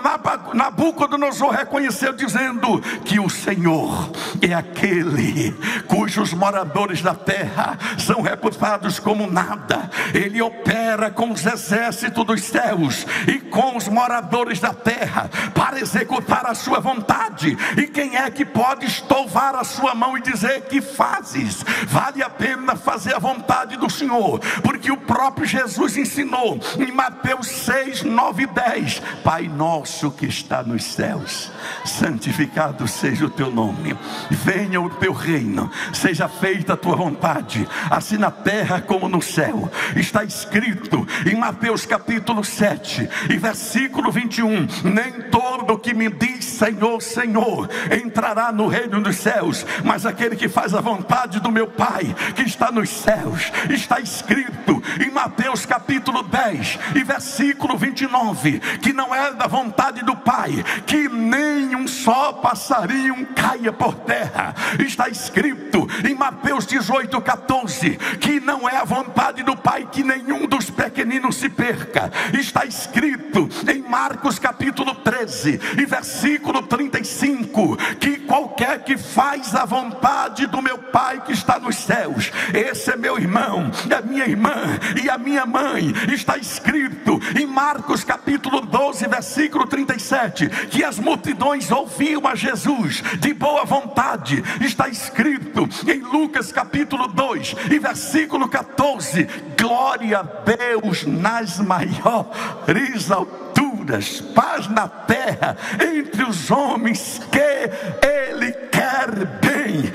Nabucodonosor reconheceu, dizendo que o Senhor é aquele cujos moradores da terra são reputados como nada. Ele opera com os exércitos dos céus e com os moradores da terra para executar a sua vontade. E quem é que pode estouvar a sua mão e dizer que fazes? Vale a pena fazer a vontade do Senhor, porque o próprio Jesus ensinou em Mateus 6, 9 e 10: Pai nosso que está nos céus, santificado seja o teu nome, venha o teu reino, seja feita a tua vontade, assim na terra como no céu. Está escrito em Mateus capítulo 7 e versículo 21: nem todo que me diz Senhor, Senhor entrará no reino dos céus, mas aquele que faz a vontade do meu Pai que está nos céus. Está escrito em Mateus capítulo 10 e versículo 29 que não é da vontade do Pai que nem um só passarinho caia por terra. Está escrito em Mateus 18:14 que não é a vontade do Pai que nenhum dos pequeninos se perca. Está escrito em Marcos capítulo 13 e versículo 35 que qualquer que faz a vontade do meu Pai que está nos céus, esse é meu irmão, é minha irmã e a minha mãe. Está escrito em Marcos capítulo 12 versículo 37 que as multidões ouviam a Jesus de boa vontade. Está escrito em Lucas capítulo 2 e versículo 14: glória a Deus nas maiores alturas, paz na terra entre os homens que Ele quer bem.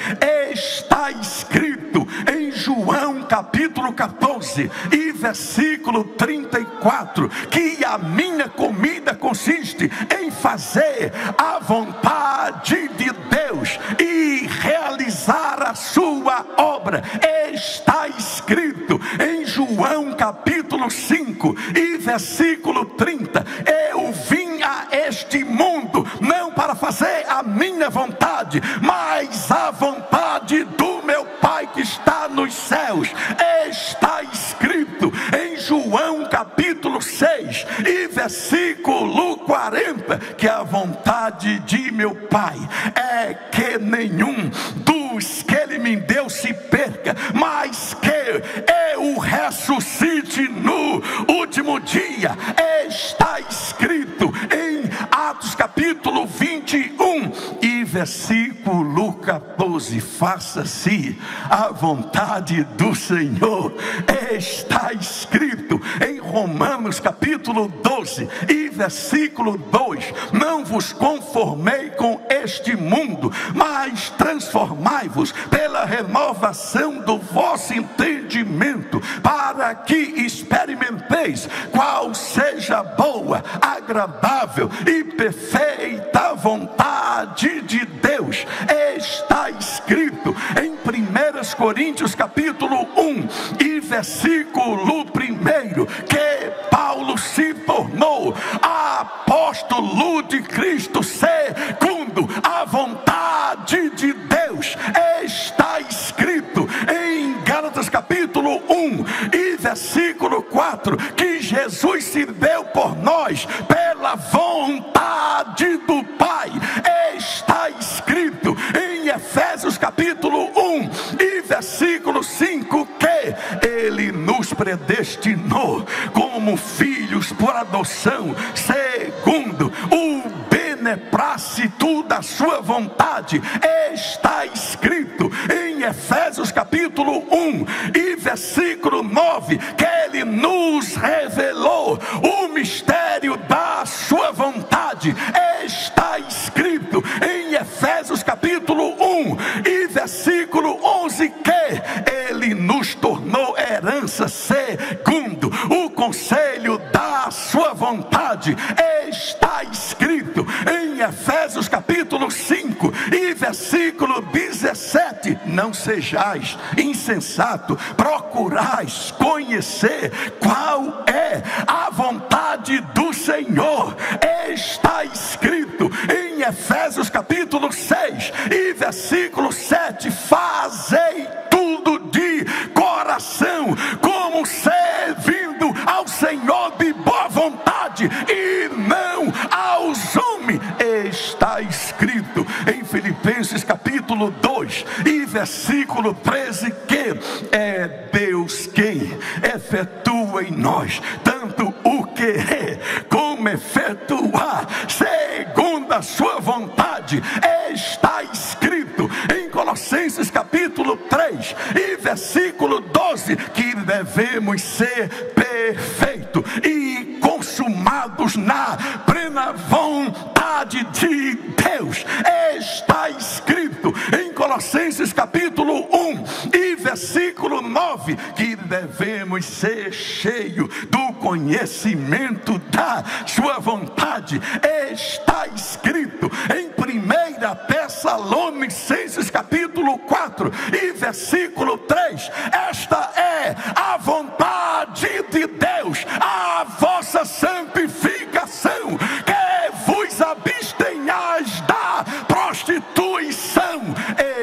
Está escrito em João capítulo 14 e versículo 34 que a minha comida consiste em fazer a vontade de Deus e realizar a sua obra. Está escrito em João capítulo 5 e versículo 30, eu vim a este mundo não para fazer a minha vontade, mas a vontade do meu Pai que está nos céus. Está escrito em João capítulo 6 e versículo 40, que a vontade de meu Pai é que nenhum dos que Ele me deu se perca, mas que eu ressuscite no último dia. Está escrito em Atos capítulo 21 e versículo 14, faça-se a vontade do Senhor. Está escrito em Romanos capítulo 12 e versículo 2, não vos conformei com este mundo, mas transformai-vos pela renovação do vosso entendimento, para que experimenteis qual seja a boa, agradável e perfeita vontade de Deus. Está escrito em 1 Coríntios capítulo 1 e versículo 1, que Paulo se tornou apóstolo de Cristo segundo a vontade de Deus. Está escrito em Gálatas capítulo 1 e versículo 4, que Jesus se deu por nós pela vontade do Pai. Está escrito em Efésios capítulo 1 e versículo 5, que Ele nos predestinou como filhos por adoção, segundo o beneplácito da sua vontade. Está escrito em Efésios capítulo 1 e versículo 9, que Ele nos revelou o mistério da sua vontade. Está escrito em Efésios capítulo 1 e versículo 11, que Ele nos tornou herança segundo o conselho da sua vontade. Está escrito em Efésios capítulo 5 e versículo 17, não sejais insensato, procurais conhecer qual é a vontade do Senhor. Está escrito em Efésios capítulo 6 e versículo 7, fazei tudo de coração, como servindo ao Senhor de boa vontade e não aos homens. Está escrito em Filipenses capítulo 2 e versículo 13, que é Deus quem efetua em nós tanto o querer como efetuar segundo a sua vontade. Está escrito em Colossenses capítulo 3 e versículo 12, que devemos ser perfeitos e consumados na plena vontade de Deus. Está escrito em Colossenses capítulo 1 e versículo 9, que devemos ser cheios do conhecimento da sua vontade. Está escrito em 1 Tessalonicenses capítulo 4 e versículo 3, esta é a vontade de Deus, a vossa santificação, que vos abstenhais da prostituição.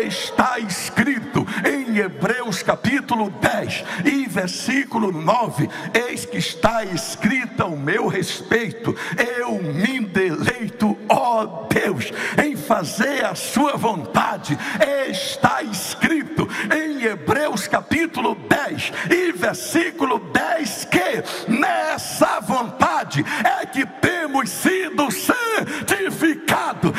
Está escrito em Hebreus capítulo 10 e versículo 9, eis que está escrito ao meu respeito, eu me deleito, ó Deus, em fazer a sua vontade. Está escrito em Hebreus capítulo 10 e versículo 10, que nessa vontade é que temos sido santificados.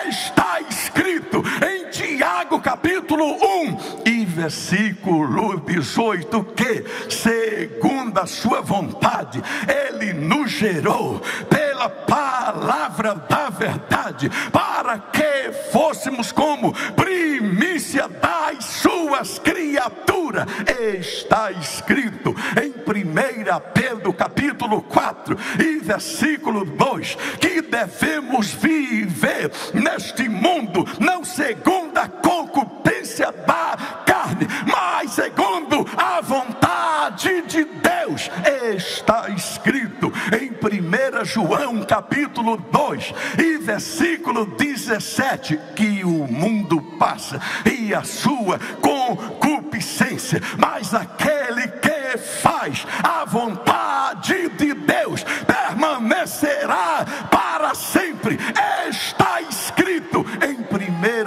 Está escrito em Tiago capítulo 1 e versículo 18, que segundo a sua vontade Ele nos gerou pela palavra da verdade, para que fôssemos como primícia das suas criaturas. Está escrito em 1 Pedro capítulo 4 e versículo 2, que devemos viver neste mundo não segundo a concupiscência da carne, carne, mas segundo a vontade de Deus. Está escrito em 1 João capítulo 2 e versículo 17, que o mundo passa e a sua concupiscência, mas aquele que faz a vontade de Deus permanecerá para sempre. Está escrito em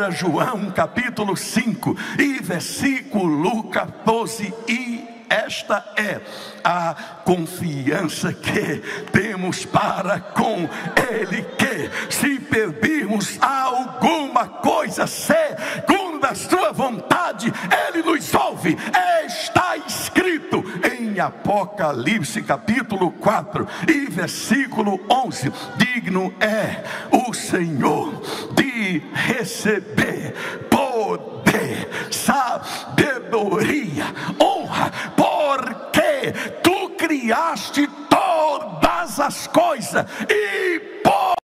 1 João capítulo 5 e versículo 14, e esta é a confiança que temos para com Ele, que se pedirmos alguma coisa segundo a sua vontade, Ele nos ouve. Está escrito em Apocalipse capítulo 4 e versículo 11: digno é o Senhor de receber poder, sabedoria, honra, porque tu criaste todas as coisas e por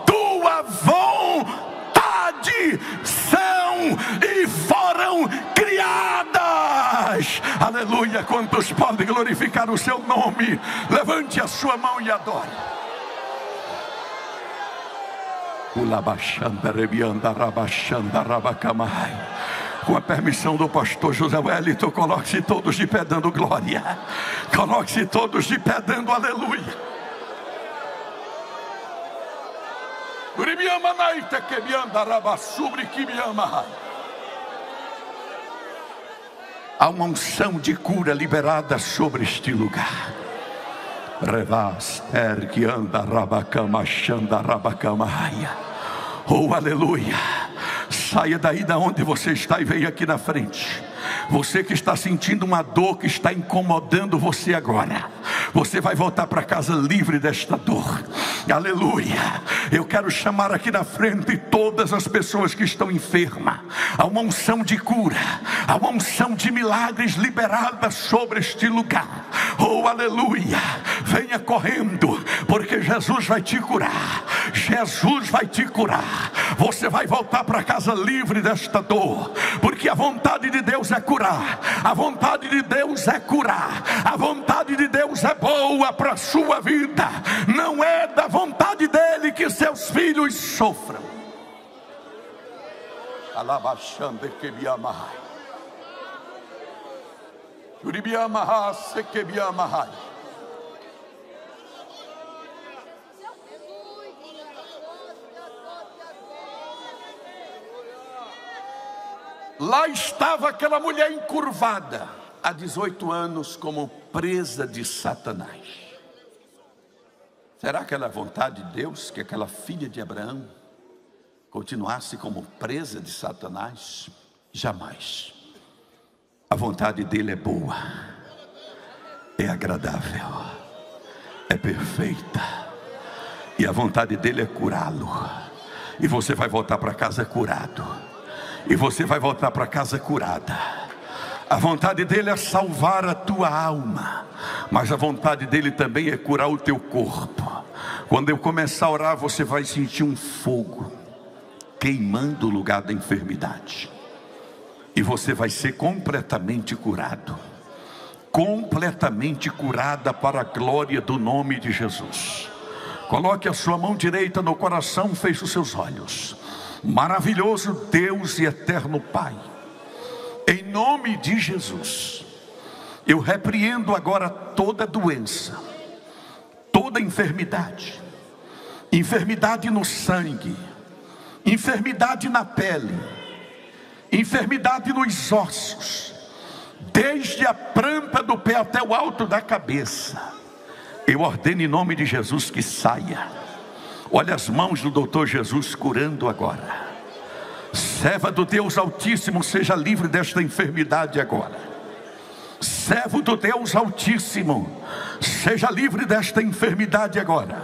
tua vontade são e foram criadas. Aleluia! Quantos podem glorificar o seu nome? Levante a sua mão e adore. Com a permissão do pastor José Wellington, coloque-se todos de pé dando glória. Coloque-se todos de pé dando aleluia. Há uma unção de cura liberada sobre este lugar. Oh, aleluia. Saia daí da onde você está e venha aqui na frente. Você que está sentindo uma dor que está incomodando você agora, você vai voltar para casa livre desta dor. Aleluia. Eu quero chamar aqui na frente todas as pessoas que estão enfermas. Há uma unção de cura, há uma unção de milagres liberada sobre este lugar. Oh, aleluia. Venha correndo, porque Jesus vai te curar. Jesus vai te curar. Você vai voltar para casa livre desta dor, porque a vontade de Deus é curar. A vontade de Deus é curar. A vontade de Deus é boa para a sua vida. Não é da vontade dele que seus filhos sofram. Alabachande que me amai. Uribiamahá se que me amai. Lá estava aquela mulher encurvada, há 18 anos, como presa de Satanás. Será que era a vontade de Deus que aquela filha de Abraão continuasse como presa de Satanás? Jamais. A vontade dele é boa, é agradável, é perfeita, e a vontade dele é curá-lo. E você vai voltar para casa curado. E você vai voltar para casa curada. A vontade dele é salvar a tua alma, mas a vontade dele também é curar o teu corpo. Quando eu começar a orar, você vai sentir um fogo queimando o lugar da enfermidade, e você vai ser completamente curado, completamente curada para a glória do nome de Jesus. Coloque a sua mão direita no coração, feche os seus olhos. Maravilhoso Deus e eterno Pai, em nome de Jesus, eu repreendo agora toda doença, toda enfermidade, enfermidade no sangue, enfermidade na pele, enfermidade nos ossos, desde a planta do pé até o alto da cabeça. Eu ordeno em nome de Jesus que saia. Olha as mãos do doutor Jesus curando agora. Serva do Deus Altíssimo, seja livre desta enfermidade agora. Servo do Deus Altíssimo, seja livre desta enfermidade agora.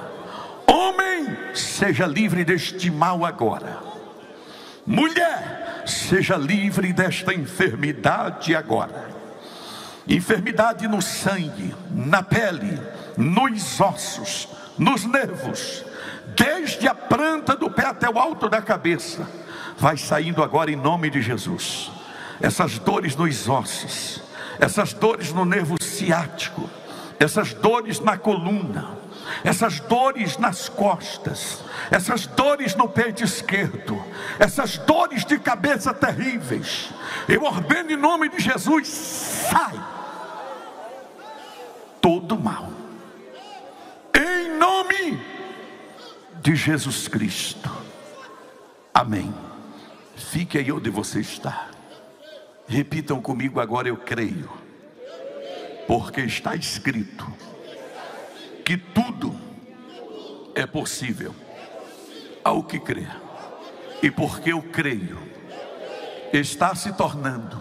Homem, seja livre deste mal agora. Mulher, seja livre desta enfermidade agora. Enfermidade no sangue, na pele, nos ossos, nos nervos, desde a planta do pé até o alto da cabeça, vai saindo agora em nome de Jesus. essas dores nos ossos, essas dores no nervo ciático, essas dores na coluna, essas dores nas costas, essas dores no peito esquerdo, essas dores de cabeça terríveis, eu ordeno em nome de Jesus, sai todo mal, em nome de Jesus Cristo, amém. Fique aí onde você está, repitam comigo agora: eu creio, porque está escrito que tudo é possível ao que crê. E porque eu creio, está se tornando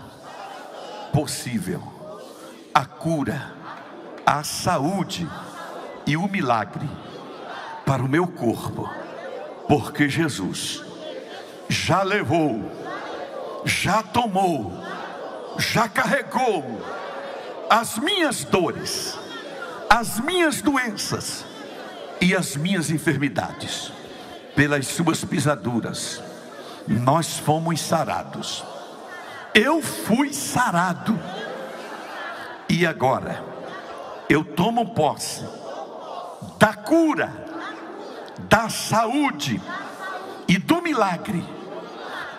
possível a cura, a saúde e o milagre para o meu corpo, porque Jesus já levou, já tomou, já carregou as minhas dores, as minhas doenças e as minhas enfermidades. Pelas suas pisaduras nós fomos sarados. Eu fui sarado, e agora eu tomo posse da cura, da saúde e do milagre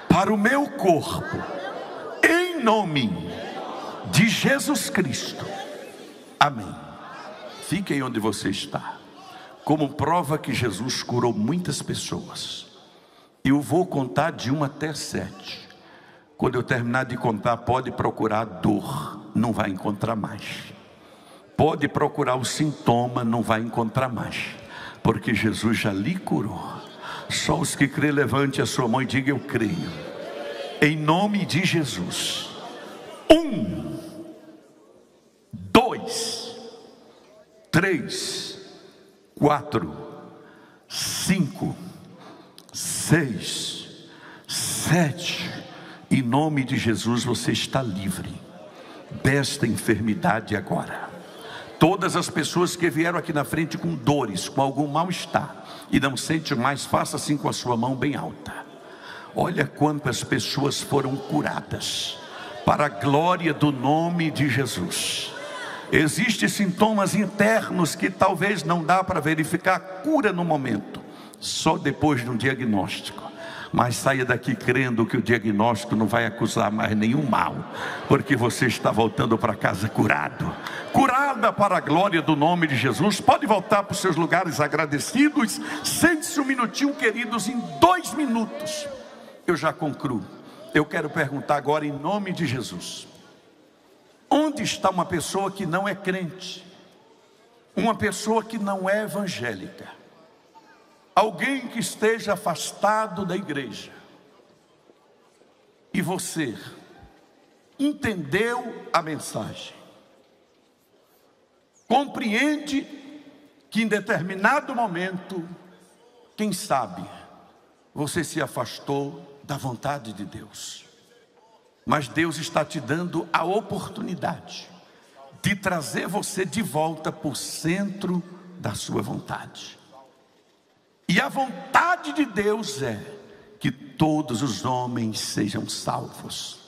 para o meu corpo, em nome de Jesus Cristo, amém. Fique aí onde você está. Como prova que Jesus curou muitas pessoas, eu vou contar de 1 até 7. Quando eu terminar de contar, pode procurar dor, não vai encontrar mais. Pode procurar o sintoma, não vai encontrar mais, porque Jesus já lhe curou. Só os que crê, levante a sua mão e diga: eu creio, em nome de Jesus. 1, 2, 3, 4, 5, 6, 7. Em nome de Jesus você está livre desta enfermidade agora. Todas as pessoas que vieram aqui na frente com dores, com algum mal-estar e não sente mais, faça assim com a sua mão bem alta. Olha quantas pessoas foram curadas para a glória do nome de Jesus. Existem sintomas internos que talvez não dá para verificar a cura no momento, só depois de um diagnóstico. Mas saia daqui crendo que o diagnóstico não vai acusar mais nenhum mal, porque você está voltando para casa curado, curada para a glória do nome de Jesus. Pode voltar para os seus lugares agradecidos. Sente-se um minutinho, queridos. Em 2 minutos eu já concluo. Eu quero perguntar agora, em nome de Jesus: onde está uma pessoa que não é crente, uma pessoa que não é evangélica, alguém que esteja afastado da igreja, e você entendeu a mensagem, compreende que em determinado momento, quem sabe, você se afastou da vontade de Deus, mas Deus está te dando a oportunidade de trazer você de volta para o centro da sua vontade. E a vontade de Deus é que todos os homens sejam salvos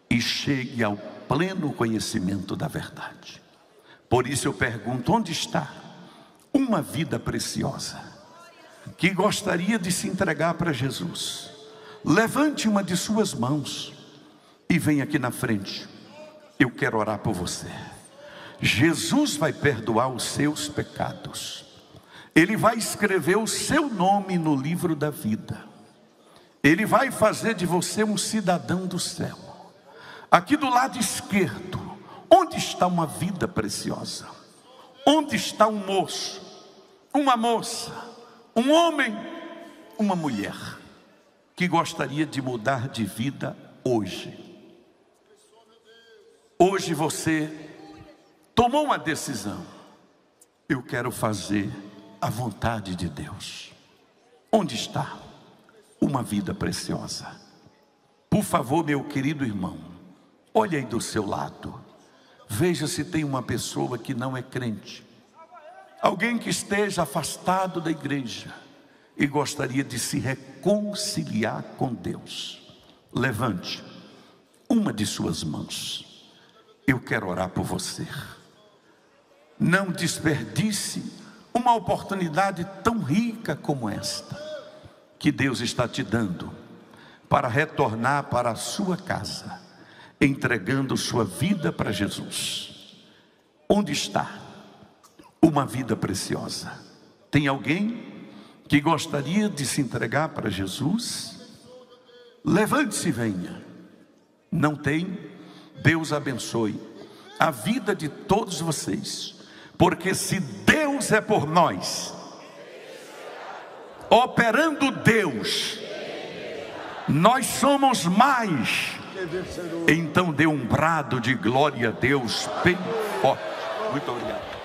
e cheguem ao pleno conhecimento da verdade. Por isso eu pergunto: onde está uma vida preciosa que gostaria de se entregar para Jesus? Levante uma de suas mãos e venha aqui na frente. Eu quero orar por você. Jesus vai perdoar os seus pecados. Ele vai escrever o seu nome no livro da vida. Ele vai fazer de você um cidadão do céu. Aqui do lado esquerdo, onde está uma vida preciosa? Onde está um moço, uma moça, um homem, uma mulher que gostaria de mudar de vida hoje? Hoje você tomou uma decisão: eu quero fazer a vontade de Deus. Onde está uma vida preciosa? Por favor, meu querido irmão, olhe aí do seu lado, veja se tem uma pessoa que não é crente, alguém que esteja afastado da igreja e gostaria de se reconciliar com Deus. Levante. uma de suas mãos. Eu quero orar por você. Não desperdice uma oportunidade tão rica como esta, que Deus está te dando, para retornar para a sua casa, entregando sua vida para Jesus. Onde está uma vida preciosa? Tem alguém que gostaria de se entregar para Jesus? Levante-se e venha. Não tem? Deus abençoe a vida de todos vocês, porque se Deus é por nós, operando Deus, nós somos mais. Então dê um brado de glória a Deus bem forte. Muito obrigado.